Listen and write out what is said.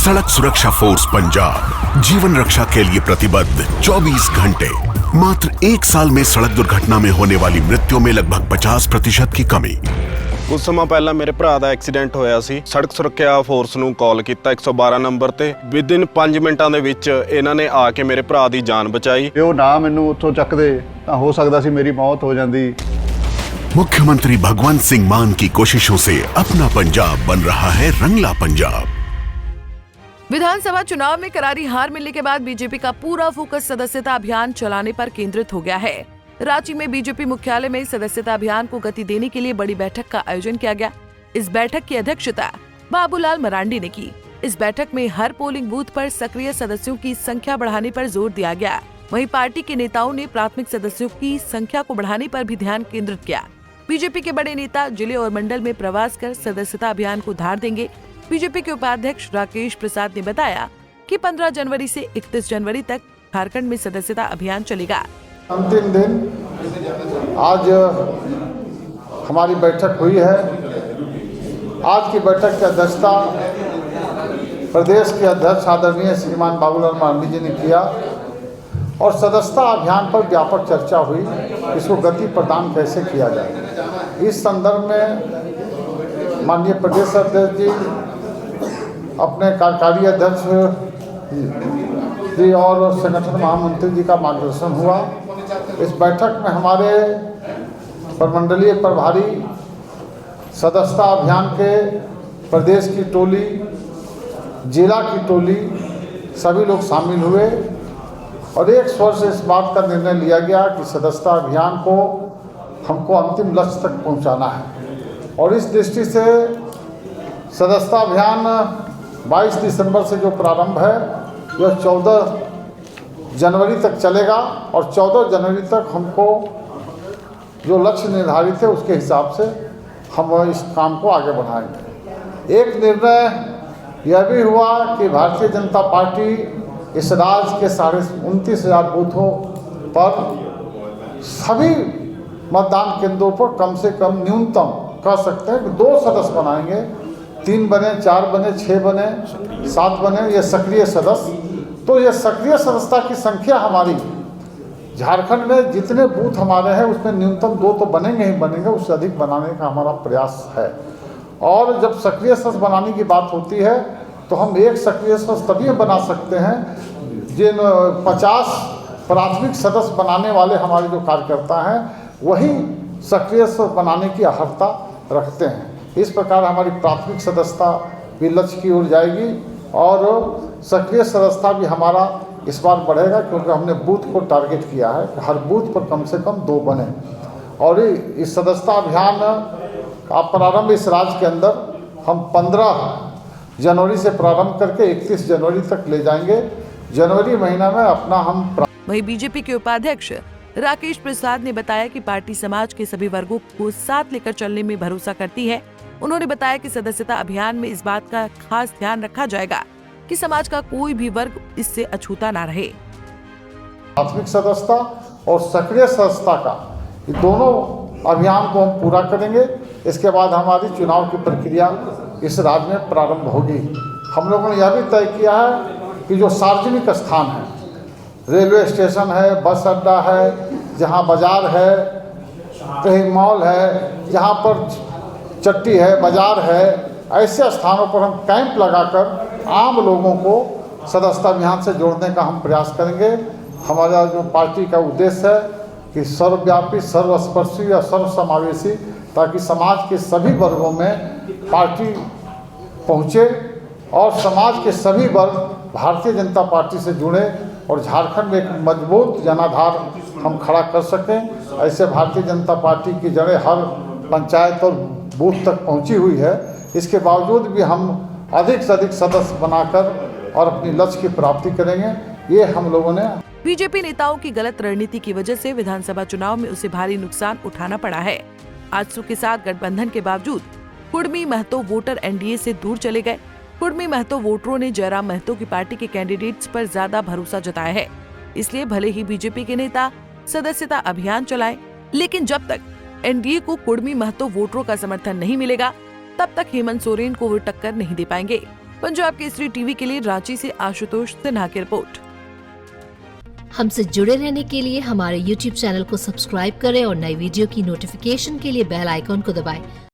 सड़क सुरक्षा फोर्स पंजाब जीवन रक्षा के लिए प्रतिबद्ध 24 घंटे। मात्र 1 साल में सड़क दुर्घटना में होने वाली मृत्यु में लगभग 50% की कमी। कुछ समय पहला मेरे भरा ਦਾ ਐਕਸੀਡੈਂਟ ਹੋਇਆ ਸੀ। ਸੜਕ ਸੁਰੱਖਿਆ ਫੋਰਸ ਨੂੰ ਕਾਲ ਕੀਤਾ 112 ਨੰਬਰ ਤੇ। ਵਿਦਿਨ 5 ਮਿੰਟਾਂ ਦੇ ਵਿੱਚ ਇਹਨਾਂ ਨੇ ਆ ਕੇ ਮੇਰੇ ਭਰਾ ਦੀ ਜਾਨ ਬਚਾਈ। ਉਹ ਨਾ ਮੈਨੂੰ ਉੱਥੋਂ ਚੱਕਦੇ ਤਾਂ ਹੋ ਸਕਦਾ ਸੀ ਮੇਰੀ ਮੌਤ ਹੋ ਜਾਂਦੀ। मुख्यमंत्री भगवंत सिंह मान की कोशिशों से अपना पंजाब बन रहा है रंगला पंजाब। विधानसभा चुनाव में करारी हार मिलने के बाद बीजेपी का पूरा फोकस सदस्यता अभियान चलाने पर केंद्रित हो गया है। रांची में बीजेपी मुख्यालय में सदस्यता अभियान को गति देने के लिए बड़ी बैठक का आयोजन किया गया। इस बैठक की अध्यक्षता बाबूलाल मरांडी ने की। इस बैठक में हर पोलिंग बूथ पर सक्रिय सदस्यों की संख्या बढ़ाने पर जोर दिया गया। वहीं पार्टी के नेताओं ने प्राथमिक सदस्यों की संख्या को बढ़ाने पर भी ध्यान केंद्रित किया। बीजेपी के बड़े नेता जिले और मंडल में प्रवास कर सदस्यता अभियान को धार देंगे। बीजेपी के उपाध्यक्ष राकेश प्रसाद ने बताया कि 15 जनवरी से 31 जनवरी तक झारखंड में सदस्यता अभियान चलेगा। अंतिम दिन आज हमारी बैठक हुई है। आज की बैठक की अध्यक्षता प्रदेश के अध्यक्ष आदरणीय श्रीमान बाबूलाल मरांडी जी ने किया और सदस्यता अभियान पर व्यापक चर्चा हुई। इसको गति प्रदान कैसे किया जाए, इस संदर्भ में माननीय प्रदेश अध्यक्ष जी, अपने कार्यकारी अध्यक्ष जी और संगठन महामंत्री जी का मार्गदर्शन हुआ। इस बैठक में हमारे प्रमंडलीय प्रभारी, सदस्यता अभियान के प्रदेश की टोली, जिला की टोली, सभी लोग शामिल हुए और एक स्वर से इस बात का निर्णय लिया गया कि सदस्यता अभियान को हमको अंतिम लक्ष्य तक पहुंचाना है। और इस दृष्टि से सदस्यता अभियान 22 दिसंबर से जो प्रारंभ है यह 14 जनवरी तक चलेगा और 14 जनवरी तक हमको जो लक्ष्य निर्धारित है उसके हिसाब से हम इस काम को आगे बढ़ाएंगे। एक निर्णय यह भी हुआ कि भारतीय जनता पार्टी इस राज्य के 29,500 बूथों पर सभी मतदान केंद्रों पर कम से कम न्यूनतम कह सकते हैं कि 2 सदस्य बनाएंगे। 3 बने, 4 बने, 6 बने, 7 बने, ये सक्रिय सदस्य। तो ये सक्रिय सदस्यता की संख्या हमारी झारखंड में जितने बूथ हमारे हैं उसमें न्यूनतम 2 तो बनेंगे ही बनेंगे, उससे अधिक बनाने का हमारा प्रयास है। और जब सक्रिय सदस्य बनाने की बात होती है तो हम एक सक्रिय सदस्य तभी बना सकते हैं जिन 50 प्राथमिक सदस्य बनाने वाले हमारे जो कार्यकर्ता हैं वही सक्रिय सदस्य बनाने की अर्हता रखते हैं। इस प्रकार हमारी प्राथमिक सदस्यता भी लक्ष्य की ओर जाएगी और सक्रिय सदस्यता भी हमारा इस बार बढ़ेगा क्योंकि हमने बूथ को टारगेट किया है कि हर बूथ पर कम से कम 2 बने। और इस सदस्यता अभियान का प्रारंभ इस राज्य के अंदर हम 15 जनवरी से प्रारंभ करके 31 जनवरी तक ले जाएंगे। जनवरी महीना में अपना हम। वहीं बीजेपी के उपाध्यक्ष राकेश प्रसाद ने बताया कि पार्टी समाज के सभी वर्गों को साथ लेकर चलने में भरोसा करती है। उन्होंने बताया कि सदस्यता अभियान में इस बात का खास ध्यान रखा जाएगा कि समाज का कोई भी वर्ग इससे अछूता ना रहे। प्राथमिक सदस्यता और सक्रिय सदस्यता का ये दोनों अभियान को हम पूरा करेंगे। इसके बाद हमारी चुनाव की प्रक्रिया इस राज्य में प्रारंभ होगी। हम लोगों ने यह भी तय किया है कि जो सार्वजनिक स्थान है, रेलवे स्टेशन है, बस अड्डा है, जहाँ बाजार है, कहीं मॉल है, जहाँ पर चट्टी है, बाजार है, ऐसे स्थानों पर हम कैंप लगाकर आम लोगों को सदस्यता अभियान से जोड़ने का हम प्रयास करेंगे। हमारा जो पार्टी का उद्देश्य है कि सर्वव्यापी, सर्वस्पर्शी या सर्वसमावेशी, ताकि समाज के सभी वर्गों में पार्टी पहुँचे और समाज के सभी वर्ग भारतीय जनता पार्टी से जुड़े और झारखंड में एक मजबूत जनाधार हम खड़ा कर सकें। ऐसे भारतीय जनता पार्टी की जड़ें हर पंचायत और बूथ तक पहुंची हुई है। इसके बावजूद भी हम अधिक से अधिक सदस्य बनाकर और अपनी लक्ष्य की प्राप्ति करेंगे। ये हम लोगों ने। बीजेपी नेताओं की गलत रणनीति की वजह से विधानसभा चुनाव में उसे भारी नुकसान उठाना पड़ा है। आजसू के साथ गठबंधन के बावजूद कुर्मी महतो वोटर एनडीए से दूर चले गए। कुर्मी महतो वोटरों ने जयराम महतो की पार्टी के कैंडिडेट्स पर ज्यादा भरोसा जताया है। इसलिए भले ही बीजेपी के नेता सदस्यता अभियान चलाएं, लेकिन जब तक एनडीए को कुर्मी महतो वोटरों का समर्थन नहीं मिलेगा तब तक हेमंत सोरेन को वो टक्कर नहीं दे पाएंगे। पंजाब केसरी टीवी के लिए रांची से आशुतोष सिन्हा की रिपोर्ट। हमसे जुड़े रहने के लिए हमारे YouTube चैनल को सब्सक्राइब करें और नई वीडियो की नोटिफिकेशन के लिए बेल आइकॉन को दबाएं।